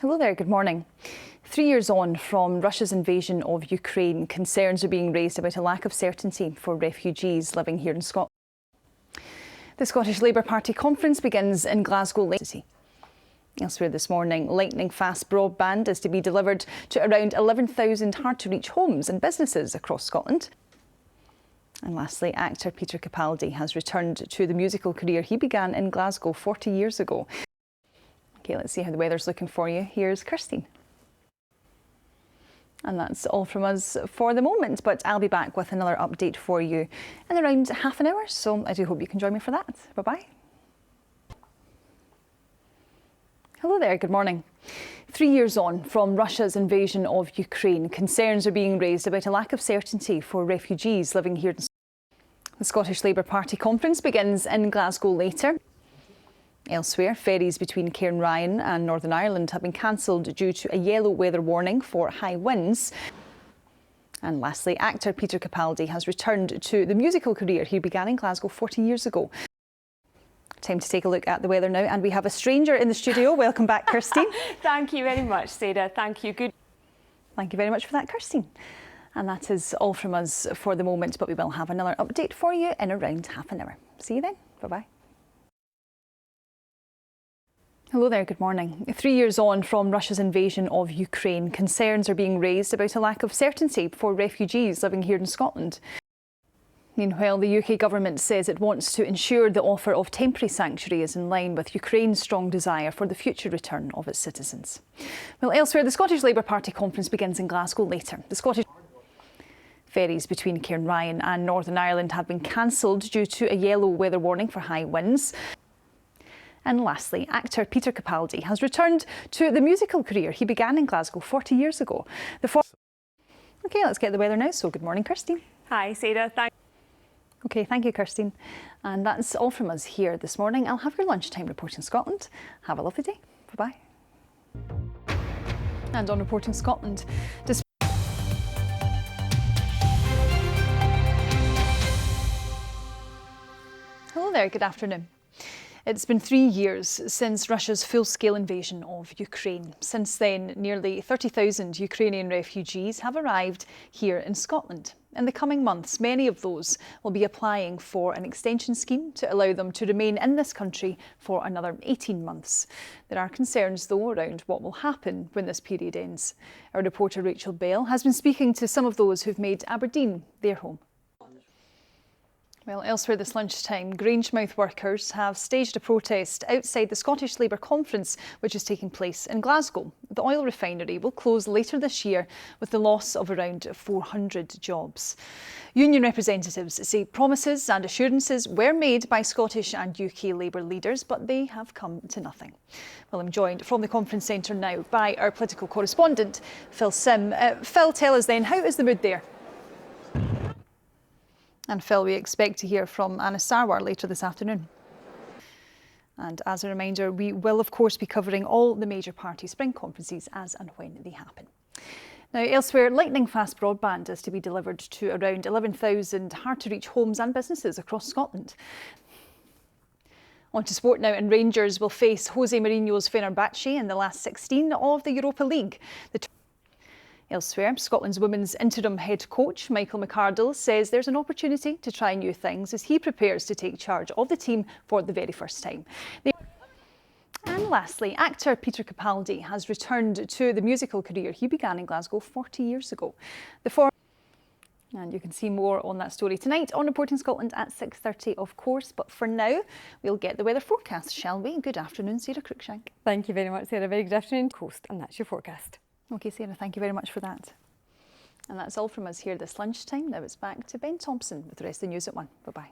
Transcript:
Hello there, good morning. 3 years on from Russia's invasion of Ukraine, concerns are being raised about a lack of certainty for refugees living here in Scotland. The Scottish Labour Party conference begins in Glasgow later. Elsewhere this morning, lightning-fast broadband is to be delivered to around 11,000 hard-to-reach homes and businesses across Scotland. And lastly, actor Peter Capaldi has returned to the musical career he began in Glasgow 40 years ago. Okay, let's see how the weather's looking for you. Here's Christine. And that's all from us for the moment, but I'll be back with another update for you in around half an hour, so I do hope you can join me for that. Bye-bye. Hello there, good morning. 3 years on from Russia's invasion of Ukraine, concerns are being raised about a lack of certainty for refugees living here in Scotland. The Scottish Labour Party conference begins in Glasgow later. Elsewhere, ferries between Cairnryan and Northern Ireland have been cancelled due to a yellow weather warning for high winds. And lastly, actor Peter Capaldi has returned to the musical career he began in Glasgow 40 years ago. Time to take a look at the weather now, and we have a stranger in the studio. Welcome back, Kirsty. Thank you very much, Sarah. Thank you. Thank you very much for that, Kirsty. And that is all from us for the moment, but we will have another update for you in around half an hour. See you then. Bye-bye. Hello there, good morning. 3 years on from Russia's invasion of Ukraine, concerns are being raised about a lack of certainty for refugees living here in Scotland. Meanwhile, the UK government says it wants to ensure the offer of temporary sanctuary is in line with Ukraine's strong desire for the future return of its citizens. Well, elsewhere, the Scottish Labour Party conference begins in Glasgow later. The Scottish ferries between Cairnryan and Northern Ireland have been cancelled due to a yellow weather warning for high winds. And lastly, actor Peter Capaldi has returned to the musical career he began in Glasgow 40 years ago. OK, let's get the weather now. So good morning, Kirsty. Hi, Sarah. OK, thank you, Kirsty. And that's all from us here this morning. I'll have your lunchtime report in Scotland. Have a lovely day. Bye-bye. And on Reporting Scotland, hello there, good afternoon. It's been 3 years since Russia's full-scale invasion of Ukraine. Since then, nearly 30,000 Ukrainian refugees have arrived here in Scotland. In the coming months, many of those will be applying for an extension scheme to allow them to remain in this country for another 18 months. There are concerns, though, around what will happen when this period ends. Our reporter Rachel Bell has been speaking to some of those who've made Aberdeen their home. Well, elsewhere this lunchtime, Grangemouth workers have staged a protest outside the Scottish Labour conference, which is taking place in Glasgow. The oil refinery will close later this year with the loss of around 400 jobs. Union representatives say promises and assurances were made by Scottish and UK Labour leaders, but they have come to nothing. Well, I'm joined from the conference centre now by our political correspondent, Phil Sim. Phil, tell us then, how is the mood there? And Phil, we expect to hear from Anna Sarwar later this afternoon. And as a reminder, we will of course be covering all the major party spring conferences as and when they happen. Now, elsewhere, lightning-fast broadband is to be delivered to around 11,000 hard-to-reach homes and businesses across Scotland. On to sport now, and Rangers will face Jose Mourinho's Fenerbahce in the last 16 of the Europa League. Elsewhere, Scotland's women's interim head coach, Michael McArdle, says there's an opportunity to try new things as he prepares to take charge of the team for the very first time. And lastly, actor Peter Capaldi has returned to the musical career he began in Glasgow 40 years ago. And you can see more on that story tonight on Reporting Scotland at 6:30, of course. But for now, we'll get the weather forecast, shall we? Good afternoon, Sarah Cruikshank. Thank you very much, Sarah. Very good afternoon, Coast, and that's your forecast. OK, Sarah, thank you very much for that. And that's all from us here this lunchtime. Now it's back to Ben Thompson with the rest of the news at 1. Bye-bye.